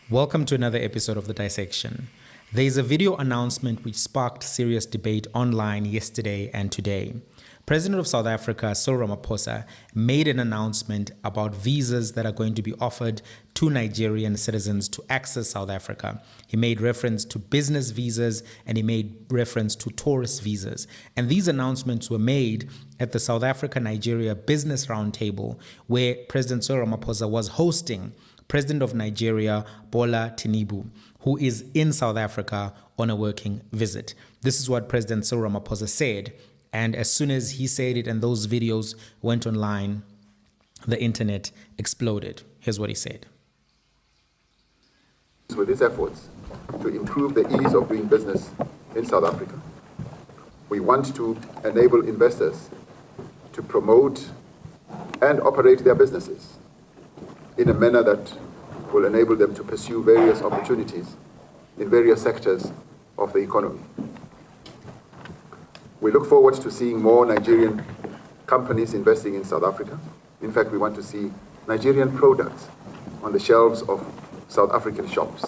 Welcome to another episode of The Dissection. There is a video announcement which sparked serious debate online yesterday and today. President of South Africa, Cyril Ramaphosa, made an announcement about visas that are going to be offered to Nigerian citizens to access South Africa. He made reference to business visas and he made reference to tourist visas. And these announcements were made at the South Africa-Nigeria Business Roundtable, where President Cyril Ramaphosa was hosting President of Nigeria, Bola Tinubu, who is in South Africa on a working visit. This is what President Cyril Ramaphosa said. And as soon as he said it and those videos went online, the internet exploded. Here's what he said. With these efforts to improve the ease of doing business in South Africa, we want to enable investors to promote and operate their businesses in a manner that will enable them to pursue various opportunities in various sectors of the economy. We look forward to seeing more Nigerian companies investing in South Africa. In fact, we want to see Nigerian products on the shelves of South African shops.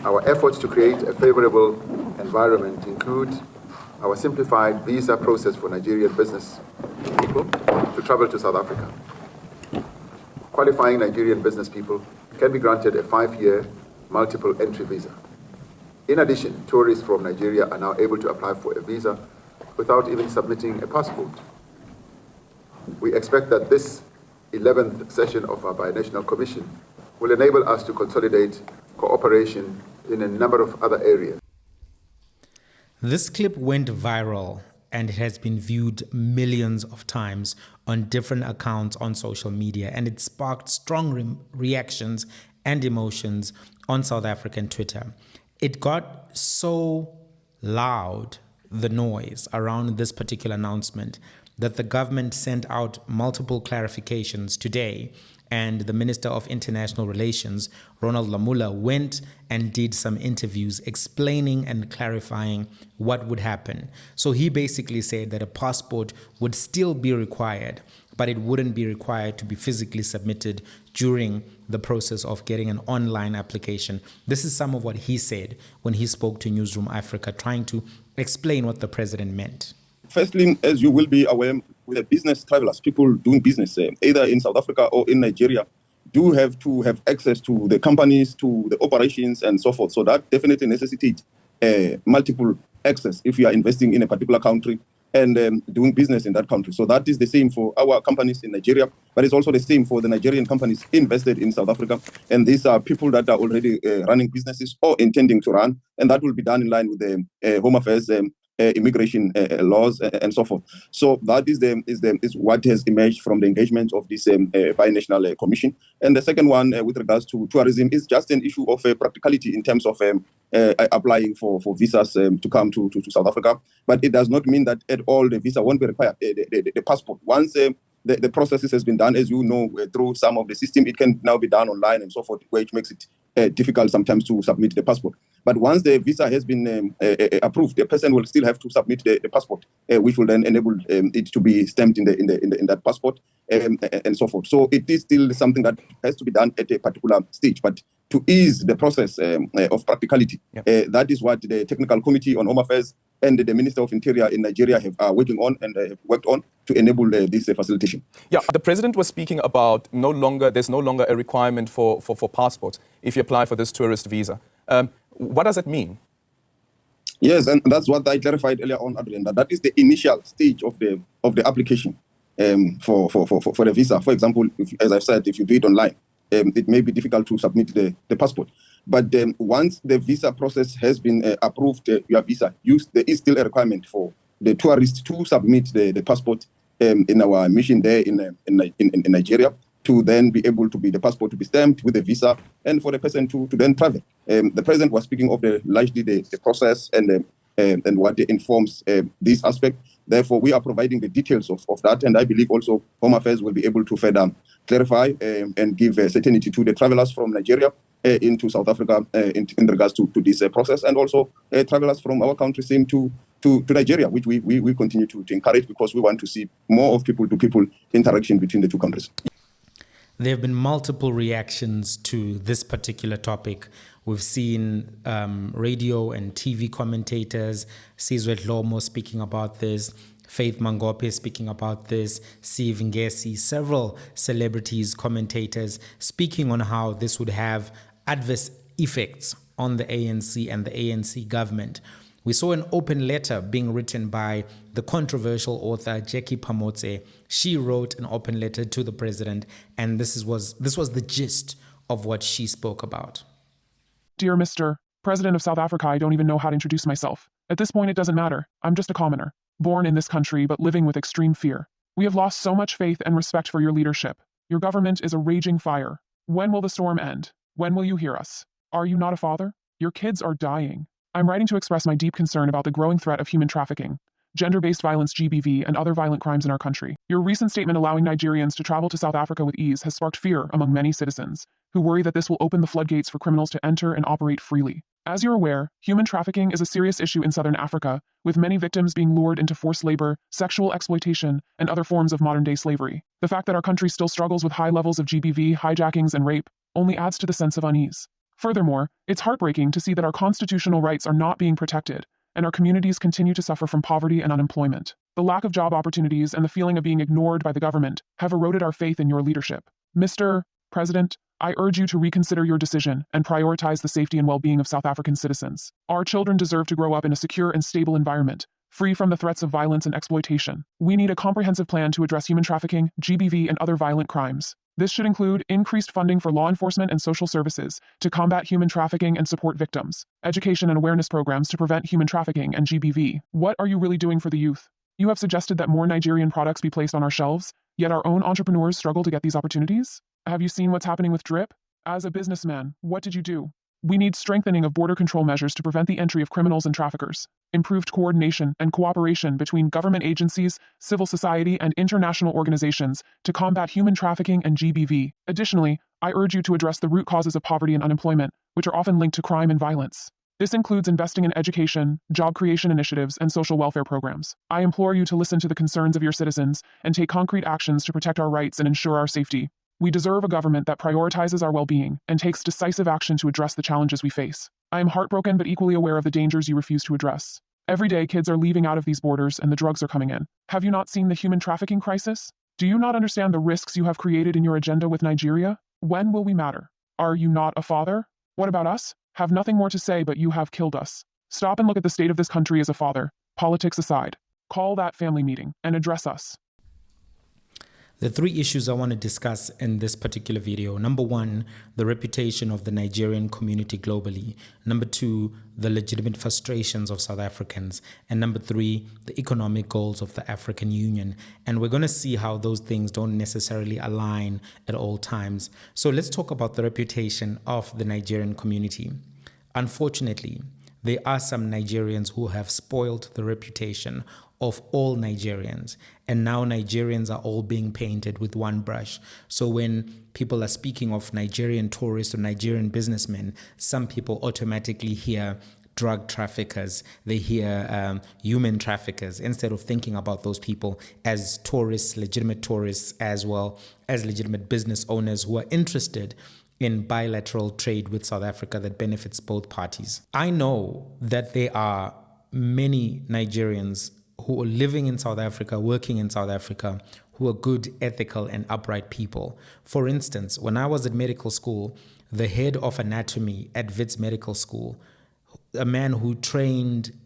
Our efforts to create a favorable environment include our simplified visa process for Nigerian business people to travel to South Africa. Qualifying Nigerian business people can be granted a 5-year multiple entry visa. In addition, tourists from Nigeria are now able to apply for a visa without even submitting a passport. We expect that this 11th session of our Binational Commission will enable us to consolidate cooperation in a number of other areas. This clip went viral and it has been viewed millions of times on different accounts on social media, and it sparked strong reactions and emotions on South African Twitter. It got so loud, the noise around this particular announcement, that the government sent out multiple clarifications today, and the Minister of International Relations, Ronald Lamola, went and did some interviews explaining and clarifying what would happen. So he basically said that a passport would still be required, but it wouldn't be required to be physically submitted during the process of getting an online application. This is some of what he said when he spoke to Newsroom Africa, trying to explain what the president meant. Firstly, as you will be aware, with the business travelers, people doing business either in South Africa or in Nigeria, do have to have access to the companies, to the operations and so forth. So that definitely necessitates multiple access if you are investing in a particular country and doing business in that country. So that is the same for our companies in Nigeria, but it's also the same for the Nigerian companies invested in South Africa. And these are people that are already running businesses or intending to run, and that will be done in line with the Home Affairs immigration laws and so forth. So that is what has emerged from the engagement of this binational commission. And the second one, with regards to tourism, is just an issue of practicality in terms of applying for visas to come to South Africa. But it does not mean that at all the visa won't be required. The passport, once the processes has been done, as you know, through some of the system, it can now be done online and so forth, which makes it difficult sometimes to submit the passport. But once the visa has been approved, the person will still have to submit the passport, which will then enable it to be stamped in that passport and so forth. So it is still something that has to be done at a particular stage. But to ease the process of practicality, that is what the Technical Committee on Home Affairs and the Minister of Interior in Nigeria are working on and have worked on to enable this facilitation. Yeah, the president was speaking about there's no longer a requirement for passports if you apply for this tourist visa. What does it mean? Yes, and that's what I clarified earlier on, Adrian, that is the initial stage of the application for the visa. For example, as I've said, if you do it online, it may be difficult to submit the passport. But once the visa process has been approved, your visa, there is still a requirement for the tourist to submit the passport in our mission there in Nigeria, to then be able to be the passport to be stamped with the visa and for the person to then travel. The president was speaking of largely the process and what informs this aspect. Therefore, we are providing the details of that, and I believe also Home Affairs will be able to further clarify and give certainty to the travelers from Nigeria into South Africa in regards to this process, and also travelers from our country same to Nigeria, which we continue to encourage, because we want to see more of people-to-people interaction between the two countries. There have been multiple reactions to this particular topic. We've seen radio and TV commentators, Sizwe Dlomo speaking about this, Faith Mangope speaking about this, Steve Ngesi, several celebrities, commentators speaking on how this would have adverse effects on the ANC and the ANC government. We saw an open letter being written by the controversial author Jackie Pamotse. She wrote an open letter to the president, and this was the gist of what she spoke about. Dear Mr. President of South Africa, I don't even know how to introduce myself. At this point, it doesn't matter. I'm just a commoner, born in this country but living with extreme fear. We have lost so much faith and respect for your leadership. Your government is a raging fire. When will the storm end? When will you hear us? Are you not a father? Your kids are dying. I'm writing to express my deep concern about the growing threat of human trafficking, gender-based violence GBV, and other violent crimes in our country. Your recent statement allowing Nigerians to travel to South Africa with ease has sparked fear among many citizens, who worry that this will open the floodgates for criminals to enter and operate freely. As you're aware, human trafficking is a serious issue in Southern Africa, with many victims being lured into forced labor, sexual exploitation, and other forms of modern-day slavery. The fact that our country still struggles with high levels of GBV, hijackings, and rape only adds to the sense of unease. Furthermore, it's heartbreaking to see that our constitutional rights are not being protected, and our communities continue to suffer from poverty and unemployment. The lack of job opportunities and the feeling of being ignored by the government have eroded our faith in your leadership. Mr. President, I urge you to reconsider your decision and prioritize the safety and well-being of South African citizens. Our children deserve to grow up in a secure and stable environment, free from the threats of violence and exploitation. We need a comprehensive plan to address human trafficking, GBV, and other violent crimes. This should include increased funding for law enforcement and social services to combat human trafficking and support victims, education and awareness programs to prevent human trafficking and GBV. What are you really doing for the youth? You have suggested that more Nigerian products be placed on our shelves, yet our own entrepreneurs struggle to get these opportunities? Have you seen what's happening with DRIP? As a businessman, what did you do? We need strengthening of border control measures to prevent the entry of criminals and traffickers, improved coordination and cooperation between government agencies, civil society, and international organizations to combat human trafficking and GBV. Additionally, I urge you to address the root causes of poverty and unemployment, which are often linked to crime and violence. This includes investing in education, job creation initiatives, and social welfare programs. I implore you to listen to the concerns of your citizens and take concrete actions to protect our rights and ensure our safety. We deserve a government that prioritizes our well-being and takes decisive action to address the challenges we face. I am heartbroken but equally aware of the dangers you refuse to address. Every day, kids are leaving out of these borders and the drugs are coming in. Have you not seen the human trafficking crisis? Do you not understand the risks you have created in your agenda with Nigeria? When will we matter? Are you not a father? What about us? Have nothing more to say, but you have killed us. Stop and look at the state of this country as a father, politics aside. Call that family meeting and address us. The three issues I want to discuss in this particular video. Number one, the reputation of the Nigerian community globally. Number two, the legitimate frustrations of South Africans. And number three, the economic goals of the African Union. And we're going to see how those things don't necessarily align at all times. So let's talk about the reputation of the Nigerian community. Unfortunately, there are some Nigerians who have spoiled the reputation of all Nigerians. And now Nigerians are all being painted with one brush. So when people are speaking of Nigerian tourists or Nigerian businessmen, some people automatically hear drug traffickers, they hear human traffickers, instead of thinking about those people as tourists, as well as legitimate business owners who are interested in bilateral trade with South Africa that benefits both parties. I know that there are many Nigerians who are living in South Africa, working in South Africa, who are good, ethical, and upright people. For instance, when I was at medical school, the head of anatomy at Wits Medical School, a man who trained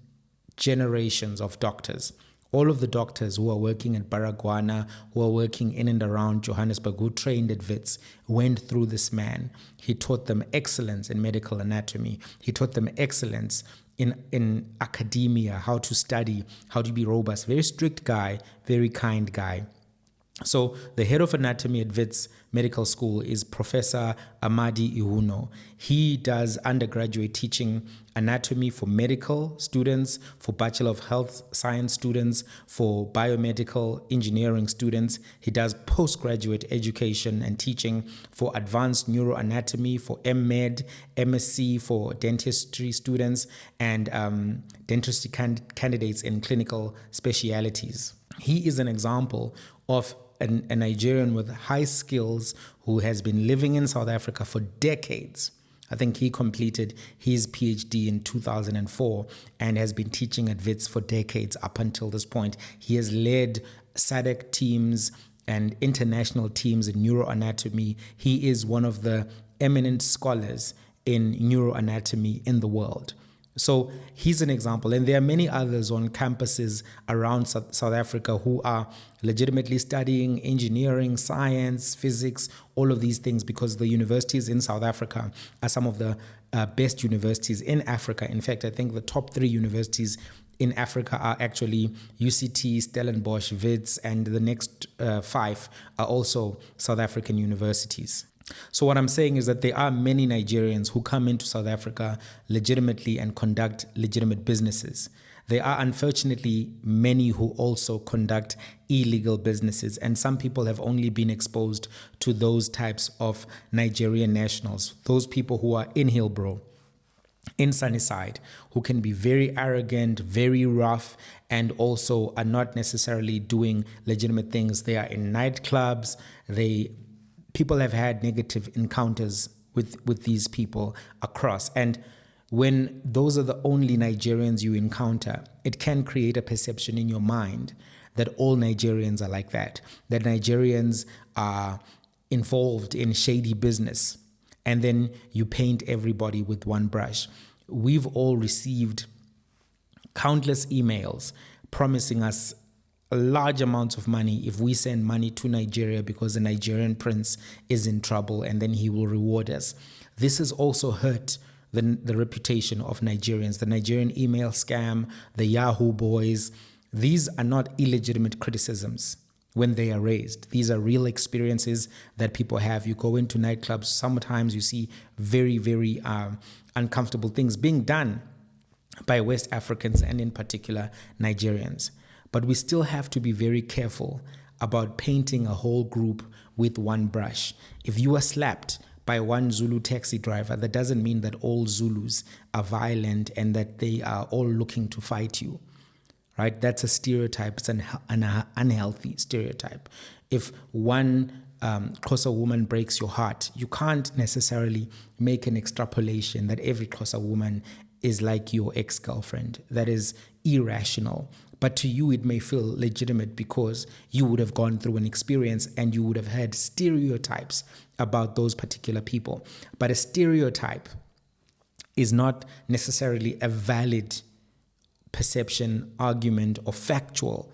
generations of doctors, all of the doctors who are working at Baragwana, who are working in and around Johannesburg, who trained at Wits, went through this man. He taught them excellence in medical anatomy. He taught them excellence in academia, how to study, how to be robust. Very strict guy, very kind guy. So the head of anatomy at Wits Medical School is Professor Amadi Ihuno. He does undergraduate teaching anatomy for medical students, for Bachelor of Health Science students, for biomedical engineering students. He does postgraduate education and teaching for advanced neuroanatomy, for MMed, MSc for dentistry students, and dentistry candidates in clinical specialities. He is an example of a Nigerian with high skills who has been living in South Africa for decades. I think he completed his PhD in 2004 and has been teaching at WITS for decades up until this point. He has led SADC teams and international teams in neuroanatomy. He is one of the eminent scholars in neuroanatomy in the world. So he's an example. And there are many others on campuses around South Africa who are legitimately studying engineering, science, physics, all of these things, because the universities in South Africa are some of the best universities in Africa. In fact, I think the top 3 universities in Africa are actually UCT, Stellenbosch, WITS, and the next 5 are also South African universities. So what I'm saying is that there are many Nigerians who come into South Africa legitimately and conduct legitimate businesses. There are unfortunately many who also conduct illegal businesses, and some people have only been exposed to those types of Nigerian nationals, those people who are in Hillbrow, in Sunnyside, who can be very arrogant, very rough, and also are not necessarily doing legitimate things. They are in nightclubs. People have had negative encounters with these people across. And when those are the only Nigerians you encounter, it can create a perception in your mind that all Nigerians are like that Nigerians are involved in shady business. And then you paint everybody with one brush. We've all received countless emails promising us a large amount of money if we send money to Nigeria because the Nigerian prince is in trouble, and then he will reward us. This has also hurt the reputation of Nigerians. The Nigerian email scam, the Yahoo boys, these are not illegitimate criticisms when they are raised. These are real experiences that people have. You go into nightclubs, sometimes you see very, very uncomfortable things being done by West Africans and in particular Nigerians. But we still have to be very careful about painting a whole group with one brush. If you are slapped by one Zulu taxi driver, that doesn't mean that all Zulus are violent and that they are all looking to fight you, right? That's a stereotype. It's an unhealthy stereotype. If one Xhosa woman breaks your heart, you can't necessarily make an extrapolation that every Xhosa woman is like your ex-girlfriend. That is irrational. But to you, it may feel legitimate because you would have gone through an experience and you would have had stereotypes about those particular people. But a stereotype is not necessarily a valid perception, argument, or factual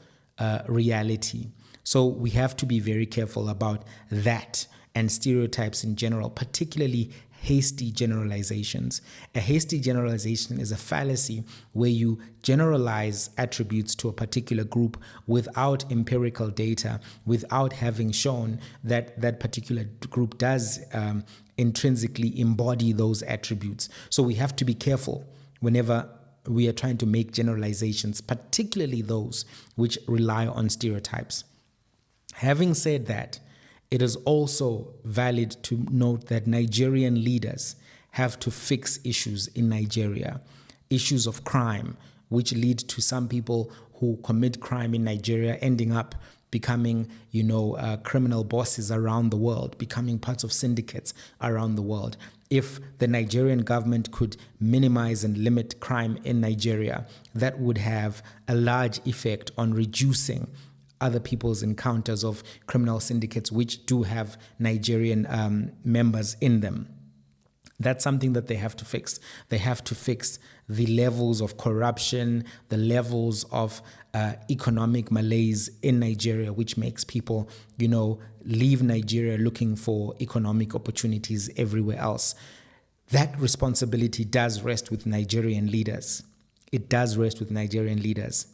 reality. So we have to be very careful about that and stereotypes in general, particularly hasty generalizations. A hasty generalization is a fallacy where you generalize attributes to a particular group without empirical data, without having shown that that particular group does intrinsically embody those attributes. So we have to be careful whenever we are trying to make generalizations, particularly those which rely on stereotypes. Having said that, it is also valid to note that Nigerian leaders have to fix issues in Nigeria, issues of crime, which lead to some people who commit crime in Nigeria ending up becoming, criminal bosses around the world, becoming parts of syndicates around the world. If the Nigerian government could minimize and limit crime in Nigeria, that would have a large effect on reducing other people's encounters of criminal syndicates which do have Nigerian members in them. That's something that they have to fix. They have to fix the levels of corruption, the levels of economic malaise in Nigeria, which makes people, leave Nigeria looking for economic opportunities everywhere else. That responsibility does rest with Nigerian leaders. It does rest with Nigerian leaders.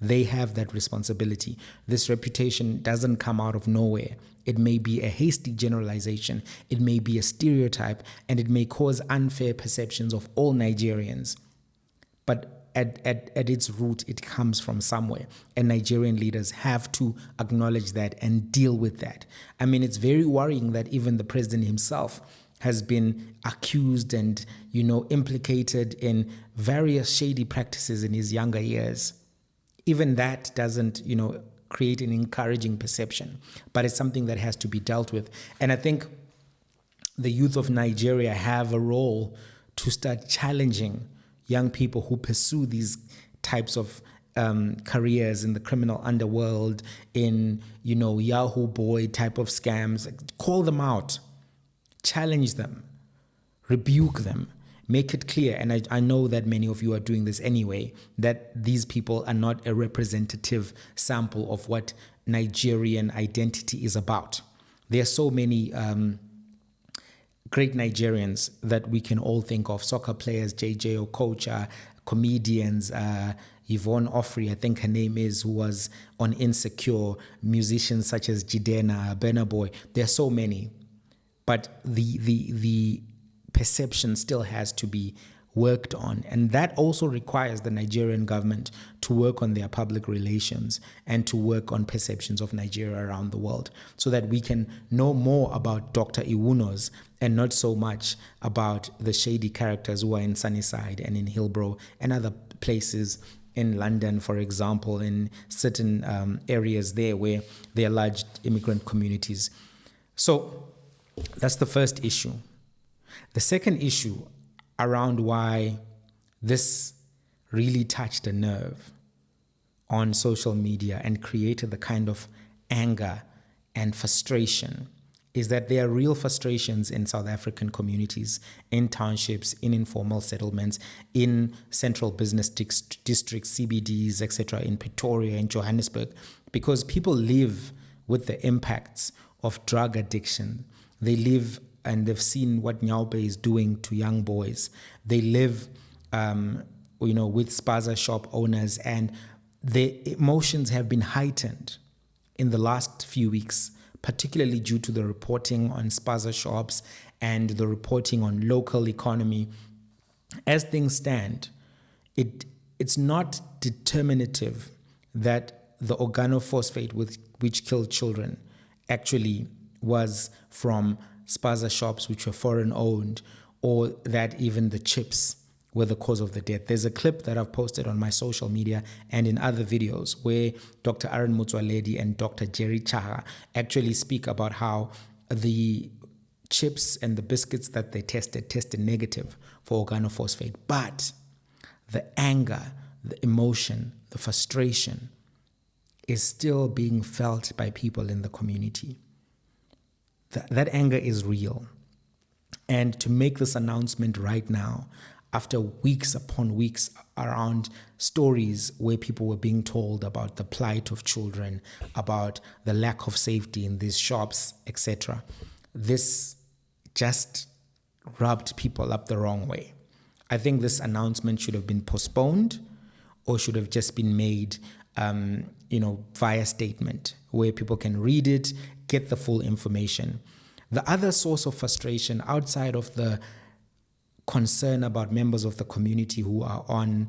They have that responsibility. This reputation doesn't come out of nowhere. It may be a hasty generalization. It may be a stereotype, and it may cause unfair perceptions of all Nigerians. But at its root, it comes from somewhere. And Nigerian leaders have to acknowledge that and deal with that. I mean, it's very worrying that even the president himself has been accused and, implicated in various shady practices in his younger years. Even that doesn't, create an encouraging perception, but it's something that has to be dealt with. And I think the youth of Nigeria have a role to start challenging young people who pursue these types of careers in the criminal underworld, in, Yahoo Boy type of scams. Call them out, challenge them, rebuke them, make it clear. And I know that many of you are doing this anyway, that these people are not a representative sample of what Nigerian identity is about. There are so many great Nigerians that we can all think of: soccer players, JJ Okocha, comedians, Yvonne Offrey, I think her name is, who was on Insecure, musicians such as Jidena, Burna Boy. There are so many. But the perception still has to be worked on. And that also requires the Nigerian government to work on their public relations and to work on perceptions of Nigeria around the world, so that we can know more about Dr. Iwunos and not so much about the shady characters who are in Sunnyside and in Hillbrow and other places in London, for example, in certain areas there where there are large immigrant communities. So that's the first issue. The second issue around why this really touched a nerve on social media and created the kind of anger and frustration is that there are real frustrations in South African communities, in townships, in informal settlements, in central business districts, CBDs, etc., in Pretoria, in Johannesburg, because people live with the impacts of drug addiction. They live and they've seen what Nyaope is doing to young boys. They live, with spaza shop owners, and their emotions have been heightened in the last few weeks, particularly due to the reporting on spaza shops and the reporting on local economy. As things stand, it's not determinative that the organophosphate which killed children actually was from spaza shops which were foreign owned, or that even the chips were the cause of the death. There's a clip that I've posted on my social media and in other videos where Dr. Aaron Mutsualedi and Dr. Jerry Chaha actually speak about how the chips and the biscuits that they tested negative for organophosphate. But the anger, the emotion, the frustration is still being felt by people in the community. That anger is real. And to make this announcement right now, after weeks upon weeks around stories where people were being told about the plight of children, about the lack of safety in these shops, etc., this just rubbed people up the wrong way. I think this announcement should have been postponed or should have just been made via statement where people can read it, get the full information. The other source of frustration outside of the concern about members of the community who are on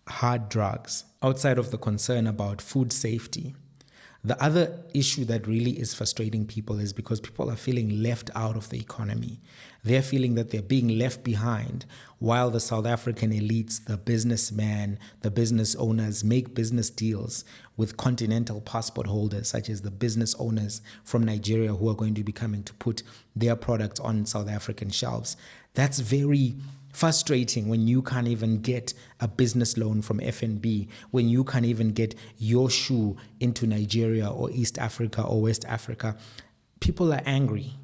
hard drugs, outside of the concern about food safety, the other issue that really is frustrating people is because people are feeling left out of the economy. They're feeling that they're being left behind while the South African elites, the businessmen, the business owners make business deals with Continental passport holders, such as the business owners from Nigeria who are going to be coming to put their products on South African shelves. That's very frustrating when you can't even get a business loan from FNB, when you can't even get your shoe into Nigeria or East Africa or West Africa. People are angry.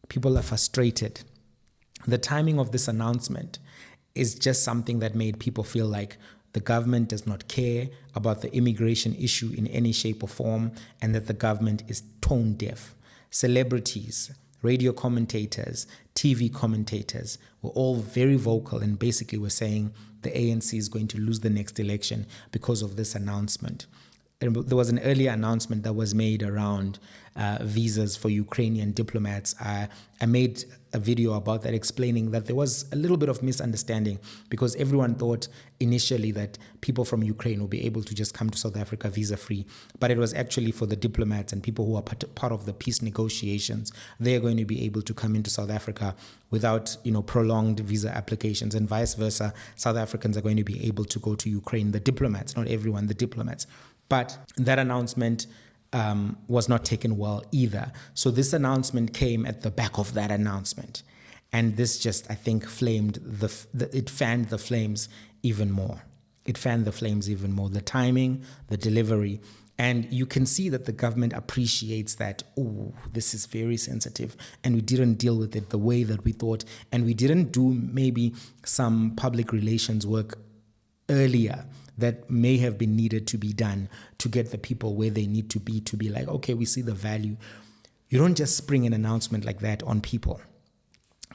People are frustrated. The timing of this announcement is just something that made people feel like the government does not care about the immigration issue in any shape or form, and that the government is tone deaf. Celebrities, radio commentators, TV commentators were all very vocal and basically were saying the ANC is going to lose the next election because of this announcement. There was an earlier announcement that was made around visas for Ukrainian diplomats. I made a video about that, explaining that there was a little bit of misunderstanding because everyone thought initially that people from Ukraine would be able to just come to South Africa visa-free, but it was actually for the diplomats and people who are part of the peace negotiations. They're going to be able to come into South Africa without, prolonged visa applications, and vice versa. South Africans are going to be able to go to Ukraine. The diplomats, not everyone, the diplomats. But that announcement was not taken well either. So this announcement came at the back of that announcement. And this just, I think, it fanned the flames even more. It fanned the flames even more. The timing, the delivery. And you can see that the government appreciates that, oh, this is very sensitive, and we didn't deal with it the way that we thought, and we didn't do maybe some public relations work earlier that may have been needed to be done to get the people where they need to be like, okay, we see the value. You don't just spring an announcement like that on people,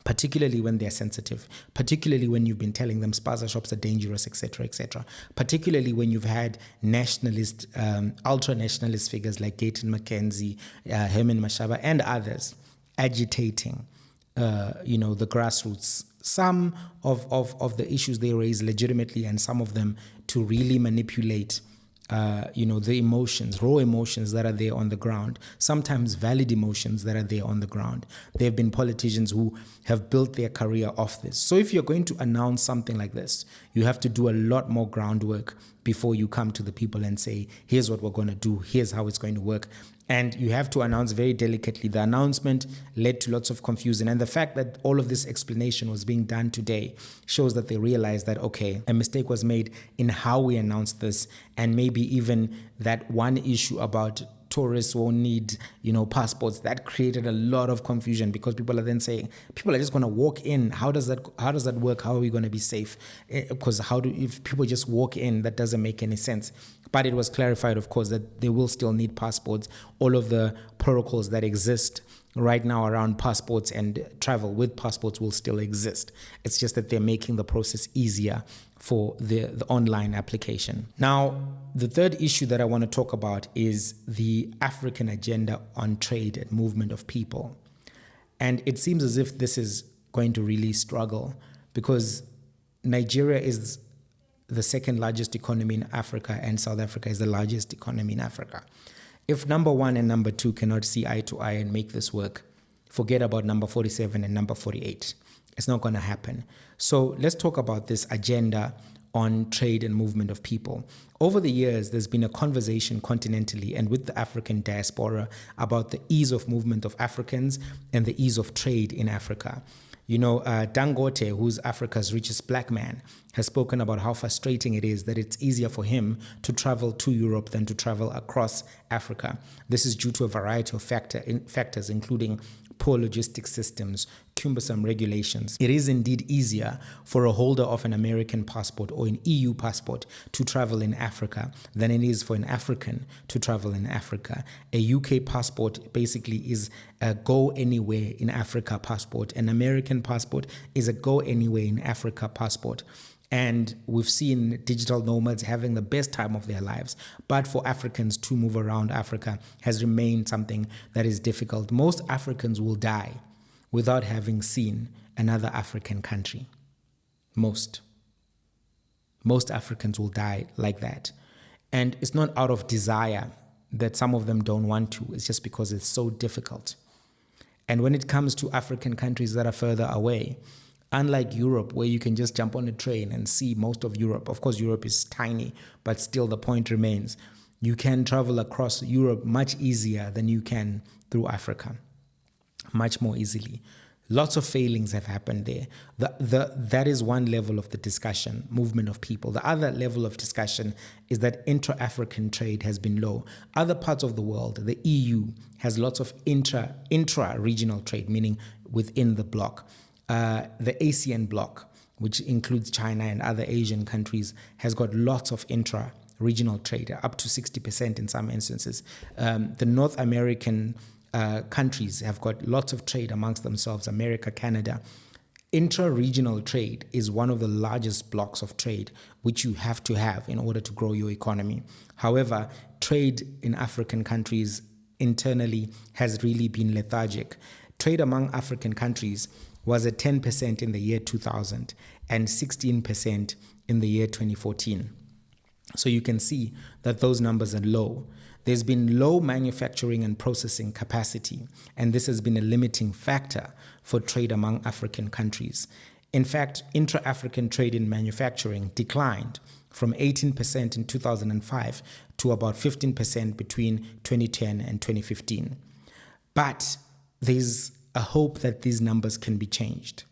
particularly when they're sensitive, particularly when you've been telling them spaza shops are dangerous, etc., particularly when you've had nationalist, ultra-nationalist figures like Gayton McKenzie, Herman Mashaba, and others agitating, the grassroots. Some of the issues they raise legitimately, and some of them to really manipulate the emotions, raw emotions that are there on the ground, sometimes valid emotions that are there on the ground. There have been politicians who have built their career off this. So if you're going to announce something like this, you have to do a lot more groundwork before you come to the people and say, here's what we're going to do, here's how it's going to work. And you have to announce very delicately. The announcement led to lots of confusion. And the fact that all of this explanation was being done today shows that they realized that, okay, a mistake was made in how we announced this. And maybe even that one issue about tourists won't need, passports, that created a lot of confusion, because people are then saying, people are just going to walk in. How does that work? How are we going to be safe? Because if people just walk in, that doesn't make any sense. But it was clarified, of course, that they will still need passports. All of the protocols that exist right now around passports and travel with passports will still exist. It's just that they're making the process easier for the online application. Now, the third issue that I want to talk about is the African agenda on trade and movement of people. And it seems as if this is going to really struggle, because Nigeria is the second largest economy in Africa, and South Africa is the largest economy in Africa. If number 1 and number 2 cannot see eye to eye and make this work, forget about number 47 and number 48. It's not going to happen. So let's talk about this agenda on trade and movement of people. Over the years, there's been a conversation continentally and with the African diaspora about the ease of movement of Africans and the ease of trade in Africa. Dangote, who's Africa's richest black man, has spoken about how frustrating it is that it's easier for him to travel to Europe than to travel across Africa. This is due to a variety of factors, including poor logistics systems, cumbersome regulations. It is indeed easier for a holder of an American passport or an EU passport to travel in Africa than it is for an African to travel in Africa. A UK passport basically is a go anywhere in Africa passport. An American passport is a go anywhere in Africa passport. And we've seen digital nomads having the best time of their lives. But for Africans to move around Africa has remained something that is difficult. Most Africans will die without having seen another African country. Most Africans will die like that. And it's not out of desire that some of them don't want to. It's just because it's so difficult. And when it comes to African countries that are further away, unlike Europe, where you can just jump on a train and see most of Europe. Of course, Europe is tiny, but still the point remains. You can travel across Europe much easier than you can through Africa. Much more easily. Lots of failings have happened there. That is one level of the discussion, movement of people. The other level of discussion is that intra-African trade has been low. Other parts of the world, the EU, has lots of intra-regional trade, meaning within the bloc. The ASEAN bloc, which includes China and other Asian countries, has got lots of intra-regional trade, up to 60% in some instances. The North American countries have got lots of trade amongst themselves, America, Canada. Intra-regional trade is one of the largest blocks of trade which you have to have in order to grow your economy. However, trade in African countries internally has really been lethargic. Trade among African countries was at 10% in the year 2000 and 16% in the year 2014. So you can see that those numbers are low. There's been low manufacturing and processing capacity, and this has been a limiting factor for trade among African countries. In fact, intra-African trade in manufacturing declined from 18% in 2005 to about 15% between 2010 and 2015. But there's a hope that these numbers can be changed,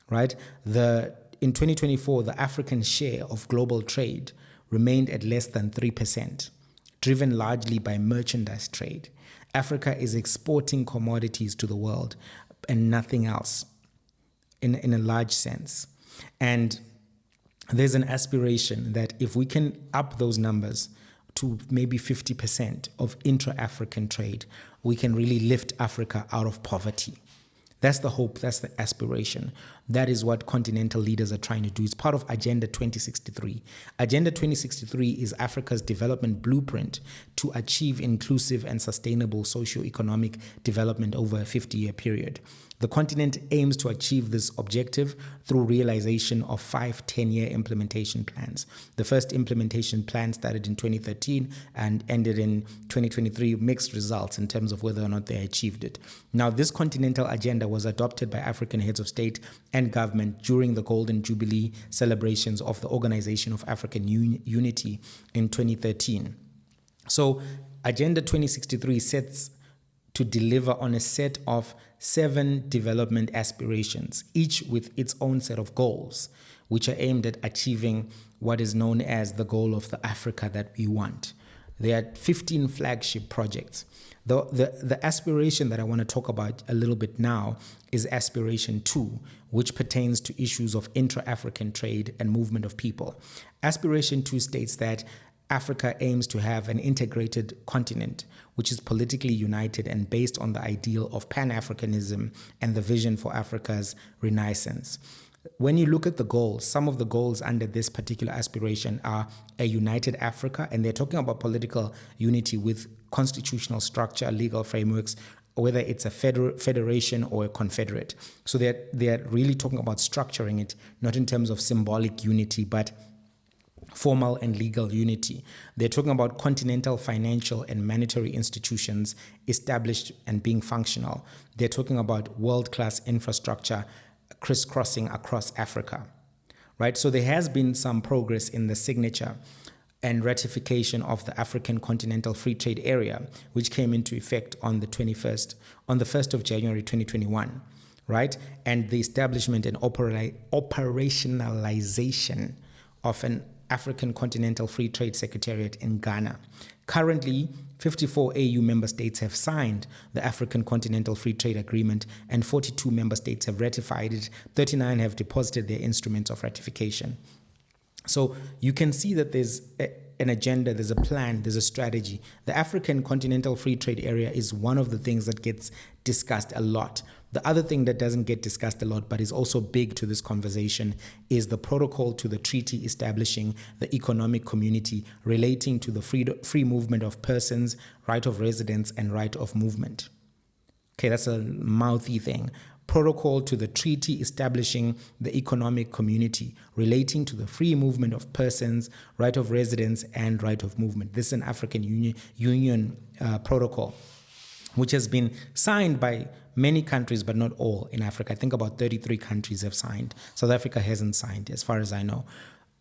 right? In 2024, the African share of global trade remained at less than 3%, driven largely by merchandise trade. Africa is exporting commodities to the world and nothing else in a large sense. And there's an aspiration that if we can up those numbers to maybe 50% of intra-African trade, we can really lift Africa out of poverty. That's the hope, that's the aspiration. That is what Continental leaders are trying to do. It's part of Agenda 2063. Agenda 2063 is Africa's development blueprint to achieve inclusive and sustainable socio-economic development over a 50-year period. The continent aims to achieve this objective through realization of 5 10-year implementation plans. The first implementation plan started in 2013 and ended in 2023, mixed results in terms of whether or not they achieved it. Now, this continental agenda was adopted by African heads of state and government during the Golden Jubilee celebrations of the Organization of African Unity in 2013. So, Agenda 2063 sets to deliver on a set of 7 development aspirations, each with its own set of goals, which are aimed at achieving what is known as the goal of the Africa that we want. There are 15 flagship projects. The aspiration that I want to talk about a little bit now is Aspiration 2, which pertains to issues of intra-African trade and movement of people. Aspiration 2 states that Africa aims to have an integrated continent, which is politically united and based on the ideal of Pan-Africanism and the vision for Africa's renaissance. When you look at the goals, some of the goals under this particular aspiration are a united Africa, and they're talking about political unity with constitutional structure, legal frameworks, whether it's a federation or a confederate. So they're really talking about structuring it, not in terms of symbolic unity, but formal and legal unity. They're talking about continental financial and monetary institutions established and being functional. They're talking about world-class infrastructure crisscrossing across Africa, right? So there has been some progress in the signature and ratification of the African Continental Free Trade Area, which came into effect on the 1st of January 2021, right? And the establishment and operationalization of an African Continental Free Trade Secretariat in Ghana. Currently, 54 AU member states have signed the African Continental Free Trade Agreement and 42 member states have ratified it. 39 have deposited their instruments of ratification. So you can see that there's an agenda, there's a plan, there's a strategy. The African Continental Free Trade Area is one of the things that gets discussed a lot. The other thing that doesn't get discussed a lot, but is also big to this conversation, is the protocol to the treaty establishing the economic community relating to the free movement of persons, right of residence, and right of movement. Okay, that's a mouthy thing. Protocol to the treaty establishing the economic community relating to the free movement of persons, right of residence, and right of movement. This is an African Union protocol, which has been signed by many countries, but not all in Africa. I think about 33 countries have signed. South Africa hasn't signed, as far as I know.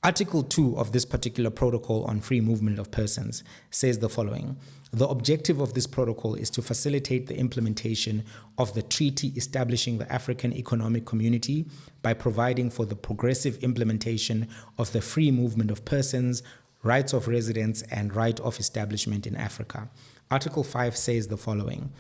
Article 2 of this particular protocol on free movement of persons says the following. The objective of this protocol is to facilitate the implementation of the treaty establishing the African Economic Community by providing for the progressive implementation of the free movement of persons, rights of residence, and right of establishment in Africa. Article 5 says the following.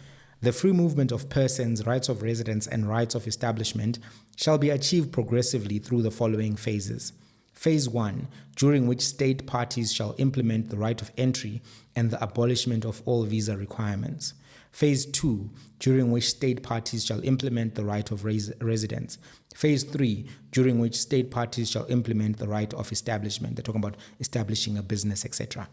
The free movement of persons, rights of residence, and rights of establishment shall be achieved progressively through the following phases. Phase 1, during which state parties shall implement the right of entry and the abolishment of all visa requirements. Phase 2, during which state parties shall implement the right of residence. Phase 3, during which state parties shall implement the right of establishment. They're talking about establishing a business, etc.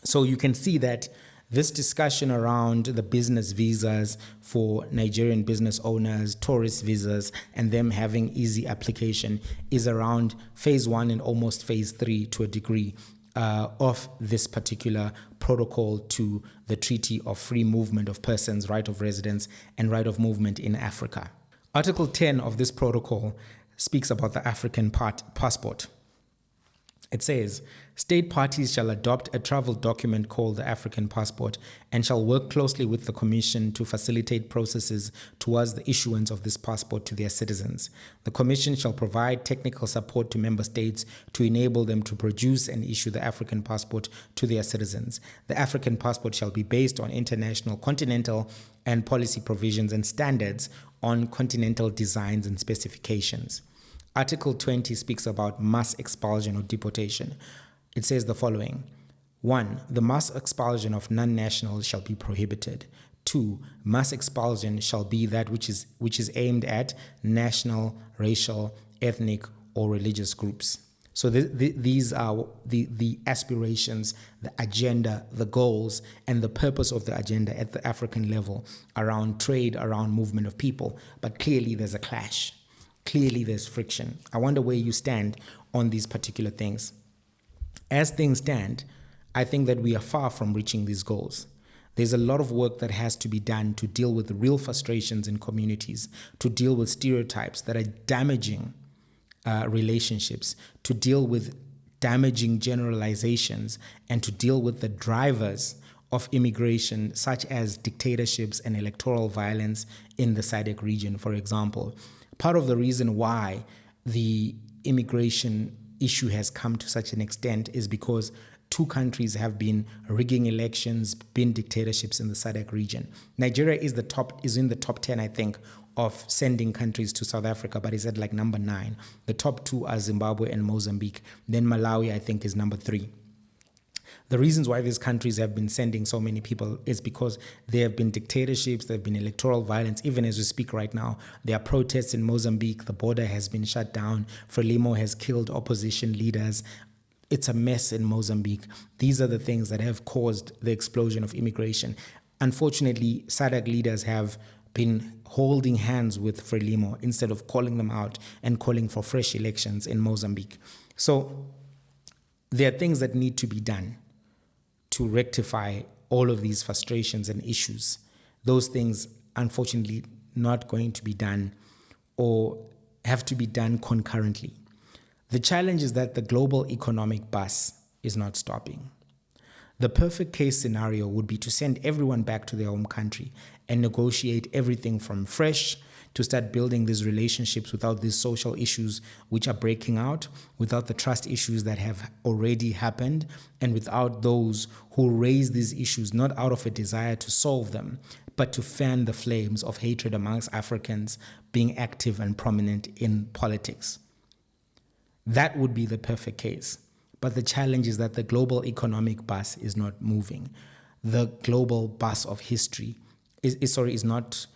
So you can see that this discussion around the business visas for Nigerian business owners, tourist visas, and them having easy application is around phase 1 and almost phase 3 to a degree of this particular protocol to the Treaty of Free Movement of Persons, Right of Residence, and Right of Movement in Africa. Article 10 of this protocol speaks about the African passport. It says, state parties shall adopt a travel document called the African passport and shall work closely with the Commission to facilitate processes towards the issuance of this passport to their citizens. The Commission shall provide technical support to member states to enable them to produce and issue the African passport to their citizens. The African passport shall be based on international, continental, and policy provisions and standards on continental designs and specifications. Article 20 speaks about mass expulsion or deportation. It says the following. 1. The mass expulsion of non-nationals shall be prohibited. 2. Mass expulsion shall be that which is aimed at national, racial, ethnic, or religious groups. So these are the aspirations, the agenda, the goals, and the purpose of the agenda at the African level around trade, around movement of people. But clearly there's a clash. Clearly there's friction. I wonder where you stand on these particular things. As things stand, I think that we are far from reaching these goals. There's a lot of work that has to be done to deal with the real frustrations in communities, to deal with stereotypes that are damaging relationships, to deal with damaging generalizations, and to deal with the drivers of immigration, such as dictatorships and electoral violence in the SADC region, for example. Part of the reason why the immigration issue has come to such an extent is because two countries have been rigging elections, been dictatorships in the SADC region. Nigeria is in the top 10, I think, of sending countries to South Africa, but it's at like number 9. The top 2 are Zimbabwe and Mozambique. Then Malawi, I think, is number 3. The reasons why these countries have been sending so many people is because there have been dictatorships, there have been electoral violence. Even as we speak right now, there are protests in Mozambique. The border has been shut down. Frelimo has killed opposition leaders. It's a mess in Mozambique. These are the things that have caused the explosion of immigration. Unfortunately, SADC leaders have been holding hands with Frelimo instead of calling them out and calling for fresh elections in Mozambique. So there are things that need to be done to rectify all of these frustrations and issues. Those things, unfortunately, not going to be done or have to be done concurrently. The challenge is that the global economic bus is not stopping. The perfect case scenario would be to send everyone back to their home country and negotiate everything from fresh, to start building these relationships without these social issues which are breaking out, without the trust issues that have already happened, and without those who raise these issues not out of a desire to solve them, but to fan the flames of hatred amongst Africans being active and prominent in politics. That would be the perfect case. But the challenge is that the global economic bus is not moving. The global bus of history is not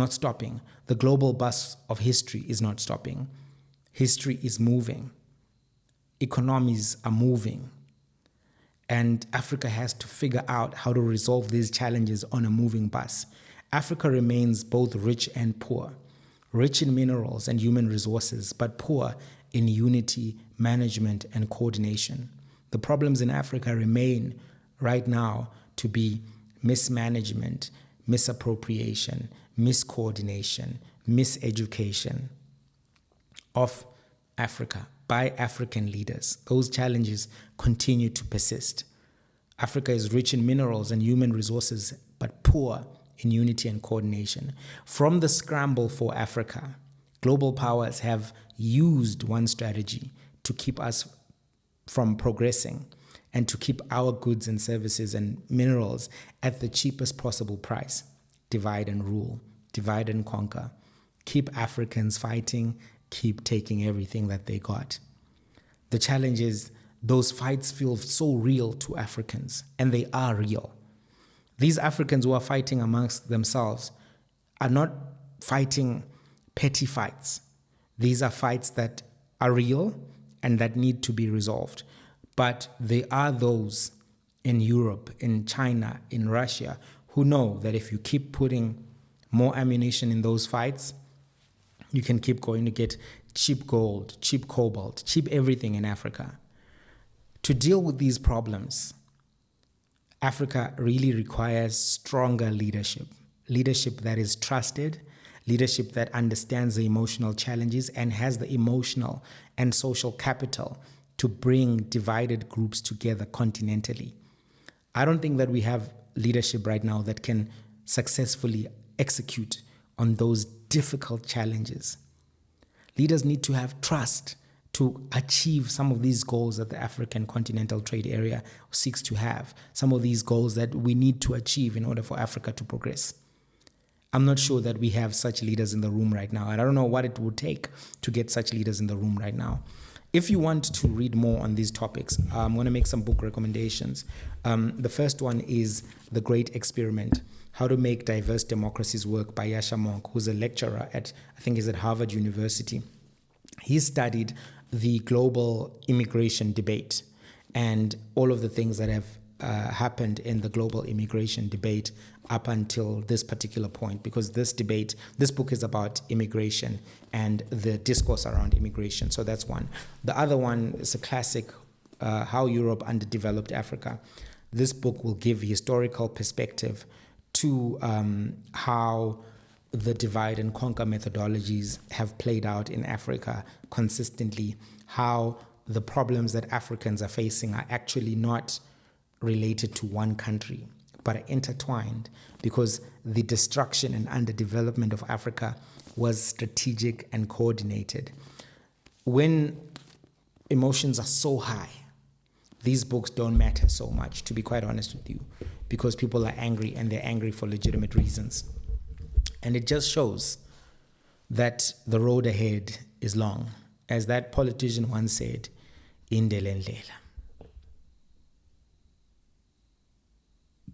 stopping. The global bus of history is not stopping. History is moving. Economies are moving. And Africa has to figure out how to resolve these challenges on a moving bus. Africa remains both rich and poor, rich in minerals and human resources, but poor in unity, management, and coordination. The problems in Africa remain right now to be mismanagement, misappropriation, miscoordination, miseducation of Africa by African leaders. Those challenges continue to persist. Africa is rich in minerals and human resources, but poor in unity and coordination. From the scramble for Africa, global powers have used one strategy to keep us from progressing and to keep our goods and services and minerals at the cheapest possible price. Divide and rule, divide and conquer. Keep Africans fighting, keep taking everything that they got. The challenge is those fights feel so real to Africans, and they are real. These Africans who are fighting amongst themselves are not fighting petty fights. These are fights that are real and that need to be resolved. But there are those in Europe, in China, in Russia, who know that if you keep putting more ammunition in those fights, you can keep going to get cheap gold, cheap cobalt, cheap everything in Africa. To deal with these problems, Africa really requires stronger leadership that is trusted, leadership that understands the emotional challenges and has the emotional and social capital to bring divided groups together continentally. I don't think that we have leadership right now that can successfully execute on those difficult challenges. Leaders need to have trust to achieve some of these goals that the African Continental Trade Area seeks to have, some of these goals that we need to achieve in order for Africa to progress. I'm not sure that we have such leaders in the room right now, and I don't know what it would take to get such leaders in the room right now. If you want to read more on these topics, I'm going to make some book recommendations. The first one is The Great Experiment, How to Make Diverse Democracies Work by Yasha Monk, who's a lecturer at, I think he's at Harvard University. He studied the global immigration debate and all of the things that have happened in the global immigration debate up until this particular point, because this book is about immigration and the discourse around immigration. So that's one. The other one is a classic, How Europe Underdeveloped Africa. This book will give historical perspective to how the divide and conquer methodologies have played out in Africa consistently, how the problems that Africans are facing are actually not related to one country, but are intertwined, because the destruction and underdevelopment of Africa was strategic and coordinated. When emotions are so high, these books don't matter so much, to be quite honest with you, because people are angry, and they're angry for legitimate reasons. And it just shows that the road ahead is long. As that politician once said, Indele ndlela.